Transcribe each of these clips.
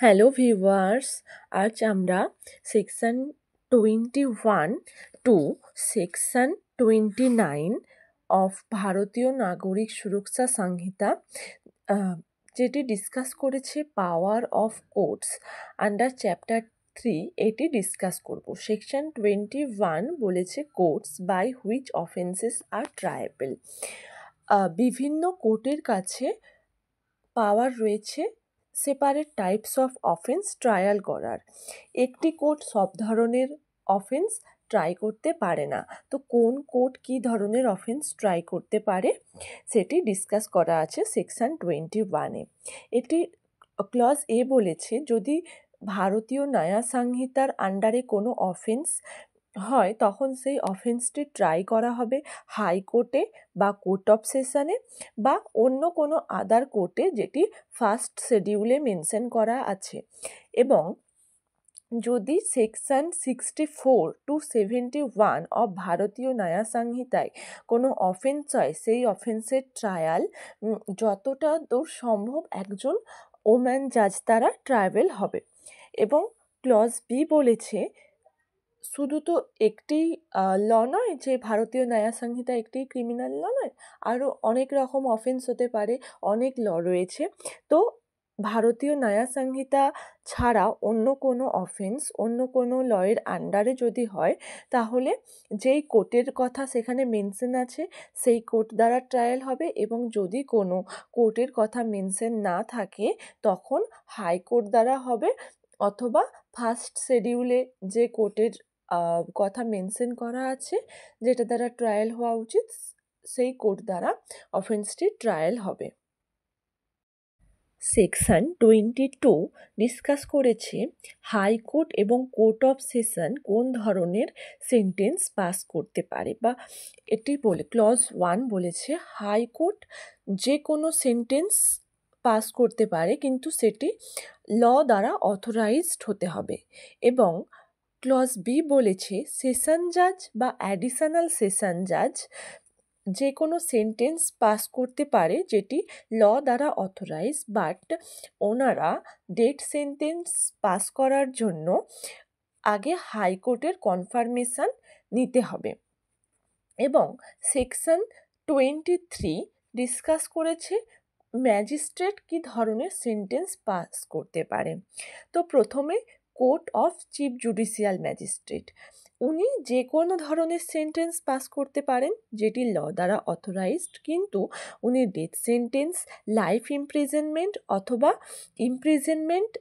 Hello viewers, আজ আমরা section 21 two section 29 of ভারতীয় নাগরিক সুরক্ষা সংহিতা যেটি ডিসকাস করেছে power of courts under chapter 3 এটি ডিসকাস করব। সেকশন 21 বলেছে courts by which offences are triable. বিভিন্ন কোর্টের কাছে পাওয়ার রয়েছে separate types of offence trial করার। একটি কোর্ট সব ধরনের অফেন্স ট্রাই করতে পারে না। তো কোন কোর্ট কী ধরনের অফেন্স ট্রাই করতে পারে সেটি ডিসকাস করা আছে সেকশন 21-এ। এটি ক্লজ এ বলেছে যদি ভারতীয় ন্যায় সংহিতার আন্ডারে কোনো অফেন্স হয় তখন সেই অফেন্সটি ট্রাই করা হবে হাইকোর্টে বা কোর্ট অফ সেশনে বা অন্য কোনো আদার কোর্টে যেটি ফার্স্ট শিডিউলে মেনশন করা আছে। এবং যদি সেকশন 64 টু 71 অফ ভারতীয় ন্যায় সংহিতায় কোনো অফেন্স হয় সেই অফেন্সের ট্রায়াল যতটা দূর সম্ভব একজন ওম্যান জাজ দ্বারা ট্রায়াল হবে। এবং ক্লজ বি বলেছে শুধু তো একটি ল নয় যে ভারতীয় ন্যায় সংহিতা একটি ক্রিমিনাল ল নয়, আরও অনেক রকম অফেন্স হতে পারে, অনেক ল রয়েছে। তো ভারতীয় ন্যায় সংহিতা ছাড়া অন্য কোনো অফেন্স অন্য কোনো লয়ের আন্ডারে যদি হয় তাহলে যেই কোর্টের কথা সেখানে মেনশন আছে সেই কোর্ট দ্বারা ট্রায়াল হবে। এবং যদি কোনো কোর্টের কথা মেনশন না থাকে তখন হাইকোর্ট দ্বারা হবে, অথবা ফার্স্ট শিডিউলে যে কোর্টের কথা মেনশন করা আছে যেটা দ্বারা ট্রায়াল হওয়া উচিত সেই কোর্ট দ্বারা অফেন্সটি ট্রায়াল হবে। সেকশন 22 ডিসকাস করেছে হাইকোর্ট এবং কোর্ট অফ সেশন কোন ধরনের সেন্টেন্স পাস করতে পারে, বা এটি বলে ক্লজ 1 বলেছে হাইকোর্ট যে কোনো সেন্টেন্স পাস করতে পারে কিন্তু সেটি ল দ্বারা অথরাইজড হতে হবে। এবং ক্লজ বি বলেছে সেশন জাজ বা অ্যাডিশনাল সেশন জাজ যে কোনো সেন্টেন্স পাস করতে পারে যেটি ল দ্বারা অথরাইজ, বাট ওনারা ডেথ সেন্টেন্স পাস করার জন্য আগে হাইকোর্টের কনফার্মেশন নিতে হবে। এবং সেকশন 23 ডিসকাস করেছে ম্যাজিস্ট্রেট কী ধরনের সেন্টেন্স পাস করতে পারে। তো প্রথমে court of chief judicial magistrate, উনি যে কোনো ধরনের সেন্টেন্স পাস করতে পারেন যেটি ল দ্বারা অথরাইজড, কিন্তু উনি ডেথ সেন্টেন্স, লাইফ ইমপ্রিজনমেন্ট অথবা ইমপ্রিজনমেন্ট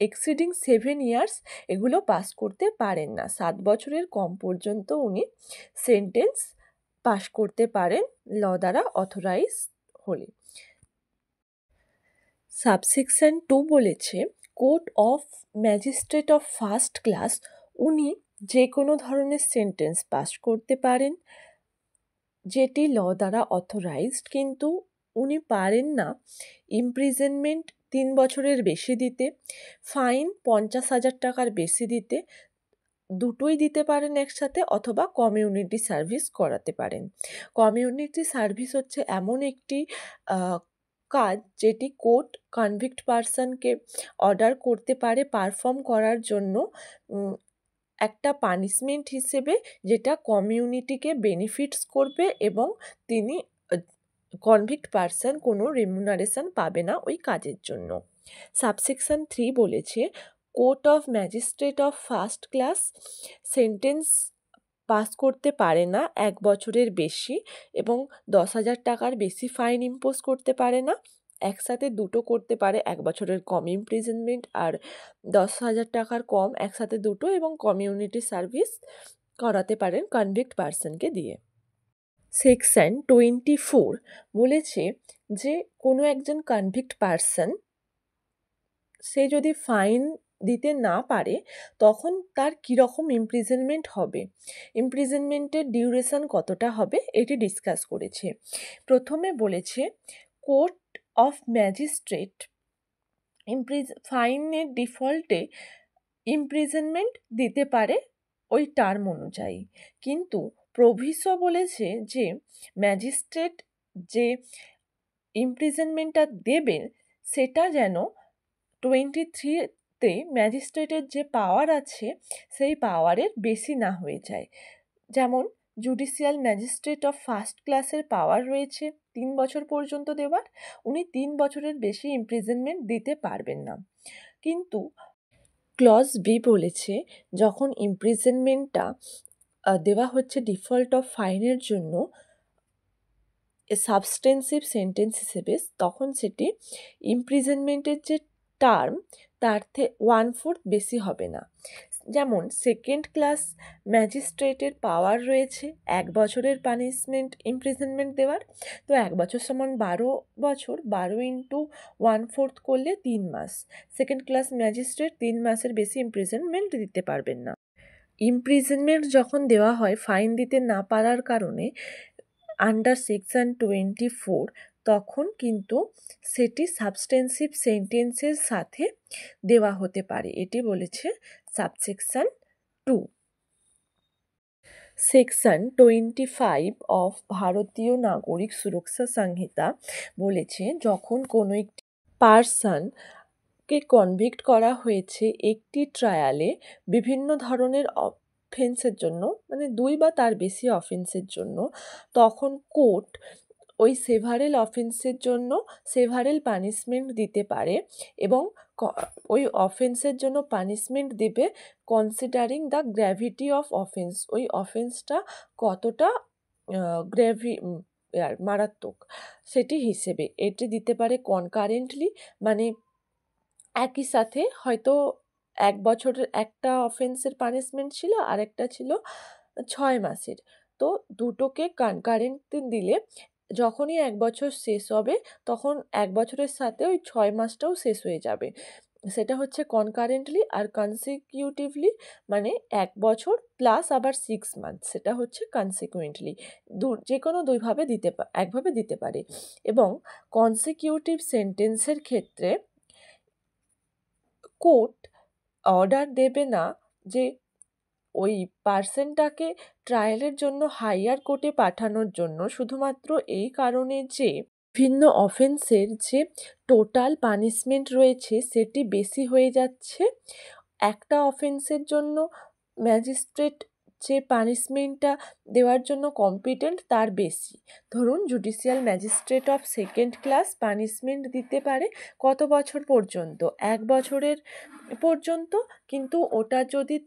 এক্সিডিং 7 ইয়ার্স এগুলো পাস করতে পারেন না। 7 বছরের কম পর্যন্ত উনি সেন্টেন্স পাস করতে পারেন ল দ্বারা অথরাইজ হলে। সাবসেকশন 2 বলেছে court of magistrate of first class উনি যে কোনো ধরনের সেন্টেন্স পাস করতে পারেন যেটি ল দ্বারা অথরাইজড, কিন্তু উনি পারেন না ইমপ্রিজনমেন্ট 3 বছরের বেশি দিতে, ফাইন 50,000 টাকার বেশি দিতে, দুটোই দিতে পারেন একসাথে, অথবা কমিউনিটি সার্ভিস করাতে পারেন। কমিউনিটি সার্ভিস হচ্ছে এমন একটি কাজ যেটি কোর্ট কনভিক্ট পারসনকে অর্ডার করতে পারে পারফর্ম করার জন্য একটা পানিশমেন্ট হিসেবে, যেটা কমিউনিটিকে বেনিফিটস করবে এবং তিনি কনভিক্ট পারসন কোনো রেমুনারেশন পাবে না ওই কাজের জন্য। সাবসেকশন 3 বলেছে court of magistrate of first class sentence pass করতে পারে না 1 বছরের বেশি এবং 10,000 টাকার বেশি ফাইন ইম্পোজ করতে পারে না। একসাথে দুটো করতে পারে, 1 বছরের কম ইমপ্রিজনমেন্ট আর 10,000 টাকার কম, একসাথে দুটো, এবং কমিউনিটি সার্ভিস করাতে পারেন কনভিক্ট পারসনকে দিয়ে। সেকশন 24 বলেছে যে কোনো একজন কনভিক্ট পারসন সে যদি ফাইন দিতে না পারে তখন তার কীরকম ইমপ্রিজনমেন্ট হবে, ইমপ্রিজনমেন্টের ডিউরেশন কতটা হবে এটি ডিসকাস করেছে। প্রথমে বলেছে কোর্ট অফ ম্যাজিস্ট্রেট ফাইনের ডিফল্টে ইমপ্রিজনমেন্ট দিতে পারে ওই টার্ম অনুযায়ী, কিন্তু প্রভিসো বলেছে যে ম্যাজিস্ট্রেট যে ইমপ্রিজনমেন্টটা দেবেন সেটা যেন 23-তে ম্যাজিস্ট্রেটের যে পাওয়ার আছে সেই পাওয়ারের বেশি না হয়ে যায়। যেমন জুডিশিয়াল ম্যাজিস্ট্রেট অফ ফার্স্ট ক্লাসের পাওয়ার রয়েছে 3 বছর পর্যন্ত দেওয়ার, উনি 3 বছরের বেশি ইমপ্রিজনমেন্ট দিতে পারবেন না। কিন্তু ক্লজ বি বলেছে যখন ইমপ্রিজনমেন্টটা দেওয়া হচ্ছে ডিফল্ট অফ ফাইনের জন্য সাবস্টেন্সিভ সেন্টেন্স হিসেবে, তখন সেটি ইমপ্রিজনমেন্টের যে টার্ম তার থেকে 1/4 বেশি হবে না। যেমন সেকেন্ড ক্লাস ম্যাজিস্ট্রেটের পাওয়ার রয়েছে 1 বছরের পানিশমেন্ট ইমপ্রিজনমেন্ট দেওয়ার, তো 1 বছর সমান 12 বছর, 12 ইন্টু 1/4 করলে 3 মাস। সেকেন্ড ক্লাস ম্যাজিস্ট্রেট 3 মাসের বেশি ইমপ্রিজনমেন্ট দিতে পারবেন না। ইমপ্রিজনমেন্ট যখন দেওয়া হয় ফাইন দিতে না পারার কারণে আন্ডার সেকশন 24, তখন কিন্তু সেটি সাবস্টেন্সিভ সেন্টেন্সের সাথে দেওয়া হতে পারে, এটি বলেছে সাবসেকশন 2। সেকশন 25 অফ ভারতীয় নাগরিক সুরক্ষা সংহিতা বলেছে যখন কোনো একটি পার্সনকে কনভিক্ট করা হয়েছে একটি ট্রায়ালে বিভিন্ন ধরনের অফেন্সের জন্য, মানে 2 বা তার বেশি অফেন্সের জন্য, তখন কোর্ট ওই সেভারেল অফেন্সের জন্য সেভারেল পানিশমেন্ট দিতে পারে এবং ওই অফেন্সের জন্য পানিশমেন্ট দেবে considering the gravity of offence, ওই অফেন্সটা কতটা মারাত্মক সেটি হিসেবে। এটি দিতে পারে কনকারেন্টলি, মানে একই সাথে হয়তো 1 বছরের একটা অফেন্সের পানিশমেন্ট ছিল আর একটা ছিল 6 মাসের, তো দুটোকে কনকারেন্ট দিলে যখনই 1 বছর শেষ হবে তখন 1 বছরের সাথে ওই 6 মাসটাও শেষ হয়ে যাবে। সেটা হচ্ছে কনকারেন্টলি, আর কনসিকিউটিভলি মানে 1 বছর প্লাস আবার 6 মান্থ, সেটা হচ্ছে কনসিকুয়েন্টলি। যে কোনো দুইভাবে একভাবে দিতে পারে। এবং কনসিকিউটিভ সেন্টেন্সের ক্ষেত্রে কোর্ট অর্ডার দেবে না যে ওই পার্সনটাকে ট্রায়ালের জন্য হাইয়ার কোর্টে পাঠানোর জন্য, শুধুমাত্র এই কারণে যে ভিন্ন অফেন্সের যে টোটাল পানিশমেন্ট রয়েছে সেটি বেশি হয়ে যাচ্ছে। একটা অফেন্সের জন্য ম্যাজিস্ট্রেট যে পানিশমেন্টটা দেওয়ার জন্য কম্পিটেন্ট তার বেশি। ধরুন judicial magistrate of second class punishment দিতে পারে কত বছর পর্যন্ত, 1 বছরের পর্যন্ত, কিন্তু ওটা যদি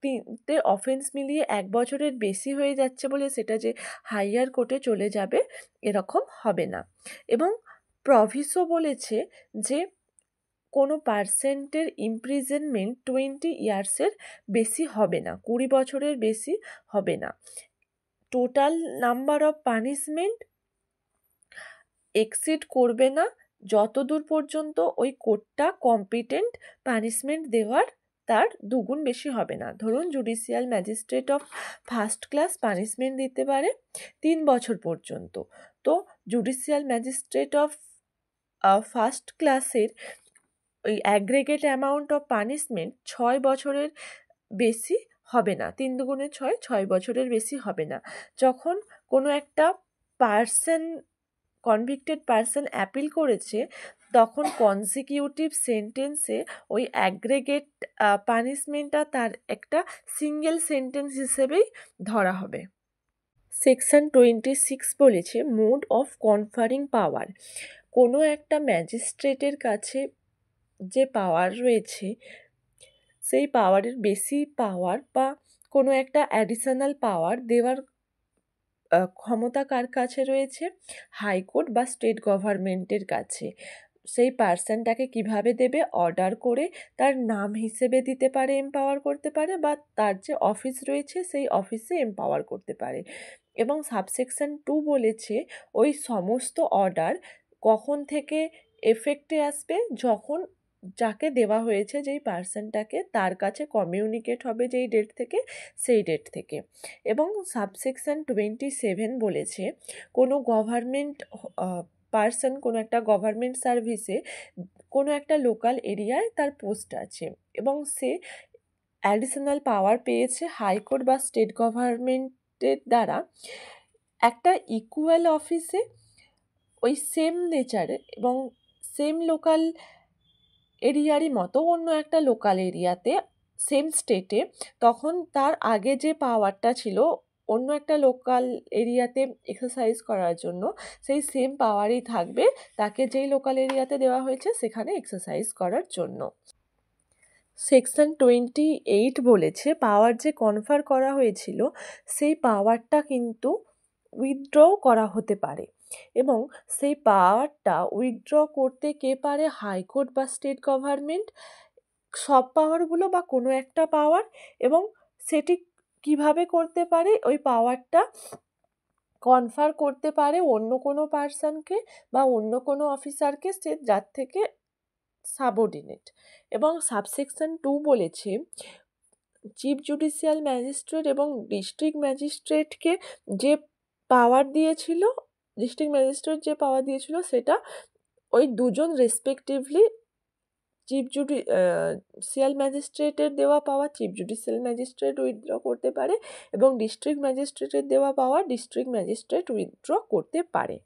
3টে অফেন্স মিলিয়ে 1 বছরের বেশি হয়ে যাচ্ছে বলে সেটা যে হাইয়ার কোর্টে চলে যাবে এরকম হবে না। এবং প্রভিসো বলেছে যে কোনো পার্সেন্টের ইমপ্রিজনমেন্ট 20 ইয়ার্সের বেশি হবে না, 20 বছরের বেশি হবে না। Total number of punishment exceed করবে না যতদূর পর্যন্ত ওই কোর্টটা কম্পিটেন্ট পানিশমেন্ট দেওয়ার তার 2 গুণ বেশি হবে না। ধরুন judicial magistrate of first class punishment দিতে পারে 3 বছর পর্যন্ত, তো জুডিশিয়াল ম্যাজিস্ট্রেট অফ ফার্স্ট ক্লাসের ওই অ্যাগ্রেগেট অ্যামাউন্ট অফ পানিশমেন্ট 6 বছরের বেশি হবে না, 3 দুগুণে 6 বছরের বেশি হবে না। যখন কোনো একটা পার্সন কনভিক্টেড পার্সন অ্যাপিল করেছে তখন কনসিকিউটিভ সেন্টেন্সে ওই অ্যাগ্রেগেট পানিশমেন্টটা তার একটা সিঙ্গেল সেন্টেন্স হিসেবেই ধরা হবে। সেকশন 26 বলেছে মোড অফ কনফারিং পাওয়ার। কোনো একটা ম্যাজিস্ট্রেটের কাছে যে পাওয়ার রয়েছে সেই পাওয়ারের বেশি পাওয়ার বা কোনো একটা অ্যাডিশনাল পাওয়ার দেওয়ার ক্ষমতা কার কাছে রয়েছে? হাইকোর্ট বা স্টেট গভর্নমেন্টের কাছে। সেই পার্সনটাকে কিভাবে দেবে? অর্ডার করে তার নাম হিসেবে দিতে পারে, এমপাওয়ার করতে পারে, বা তার যে অফিস রয়েছে সেই অফিসে এমপাওয়ার করতে পারে। এবং সাবসেকশন 2 বলেছে ওই সমস্ত অর্ডার কখন থেকে এফেক্টে আসবে? যখন যাকে দেওয়া হয়েছে যেই পার্সনটাকে তার কাছে কমিউনিকেট হবে যেই ডেট থেকে, সেই ডেট থেকে। এবং সাবসেকশন 27 বলেছে কোনো গভর্নমেন্ট পার্সন কোনো একটা গভর্নমেন্ট সার্ভিসে কোনো একটা লোকাল এরিয়ায় তার পোস্ট আছে এবং সে অ্যাডিশনাল পাওয়ার পেয়েছে হাইকোর্ট বা স্টেট গভর্নমেন্টের দ্বারা, একটা ইকুয়াল অফিসে ওই সেম নেচারের এবং সেম লোকাল এরিয়ারই মতো অন্য একটা লোকাল এরিয়াতে সেম স্টেটে, তখন তার আগে যে পাওয়ারটা ছিল অন্য একটা লোকাল এরিয়াতে এক্সারসাইজ করার জন্য, সেই সেম পাওয়ারই থাকবে তাকে যেই লোকাল এরিয়াতে দেওয়া হয়েছে সেখানে এক্সারসাইজ করার জন্য। সেকশন 28 বলেছে পাওয়ার যে কনফার করা হয়েছিল সেই পাওয়ারটা কিন্তু উইথড্র করা হতে পারে, এবং সেই পাওয়ারটা উইথড্র করতে কে পারে? হাইকোর্ট বা স্টেট গভর্নমেন্ট, সব পাওয়ারগুলো বা কোনো একটা পাওয়ার। এবং সেটি কিভাবে করতে পারে? ওই পাওয়ারটা কনফার করতে পারে অন্য কোনো পার্সনকে বা অন্য কোনো অফিসারকে, সে যার থেকে সাবঅর্ডিনেট। এবং সাবসেকশন 2 বলেছে চিফ জুডিশিয়াল ম্যাজিস্ট্রেট এবং ডিস্ট্রিক্ট ম্যাজিস্ট্রেটকে যে পাওয়ার দিয়েছিল, ডিস্ট্রিক্ট ম্যাজিস্ট্রেট যে পাওয়ার দিয়েছিল সেটা ওই দুজন রেসপেক্টিভলি চিফ জুডিশিয়াল ম্যাজিস্ট্রেটের দেওয়া পাওয়ার চিফ জুডিশিয়াল ম্যাজিস্ট্রেট উইথড্র করতে পারে, এবং ডিস্ট্রিক্ট ম্যাজিস্ট্রেটের দেওয়া পাওয়ার ডিস্ট্রিক্ট ম্যাজিস্ট্রেট উইথড্র করতে পারে।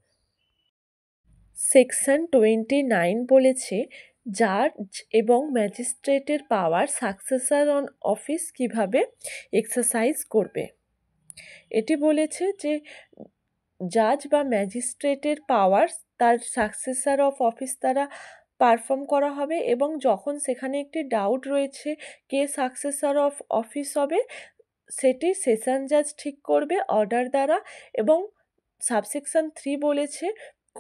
সেকশন 29 বলেছে জাজ এবং ম্যাজিস্ট্রেটের পাওয়ার সাকসেসর অন অফিস কিভাবে এক্সারসাইজ করবে। এটি বলেছে যে জাজ বা ম্যাজিস্ট্রেটের পাওয়ার তার সাকসেসর অফ অফিস দ্বারা পারফর্ম করা হবে, এবং যখন সেখানে একটি ডাউট রয়েছে কে সাকসেসর অফ অফিস হবে, সেটি সেশন জাজ ঠিক করবে অর্ডার দ্বারা। এবং সাবসেকশন 3 বলেছে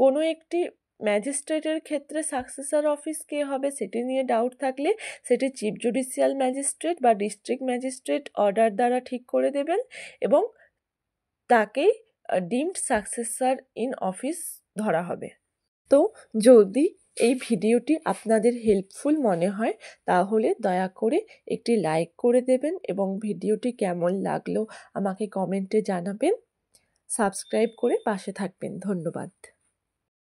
কোনো একটি ম্যাজিস্ট্রেটের ক্ষেত্রে সাকসেসর অফিস কে হবে সেটি নিয়ে ডাউট থাকলে সেটি চিফ জুডিশিয়াল ম্যাজিস্ট্রেট বা ডিস্ট্রিক্ট ম্যাজিস্ট্রেট অর্ডার দ্বারা ঠিক করে দেবেন, এবং তাকেই ডিমড সাকসেসর ইন অফিস ধরা হবে। তো যদি এই ভিডিওটি আপনাদের হেল্পফুল মনে হয় তাহলে দয়া করে একটি লাইক করে দেবেন, এবং ভিডিওটি কেমন লাগলো আমাকে কমেন্টে জানাবেন। সাবস্ক্রাইব করে পাশে থাকবেন। ধন্যবাদ।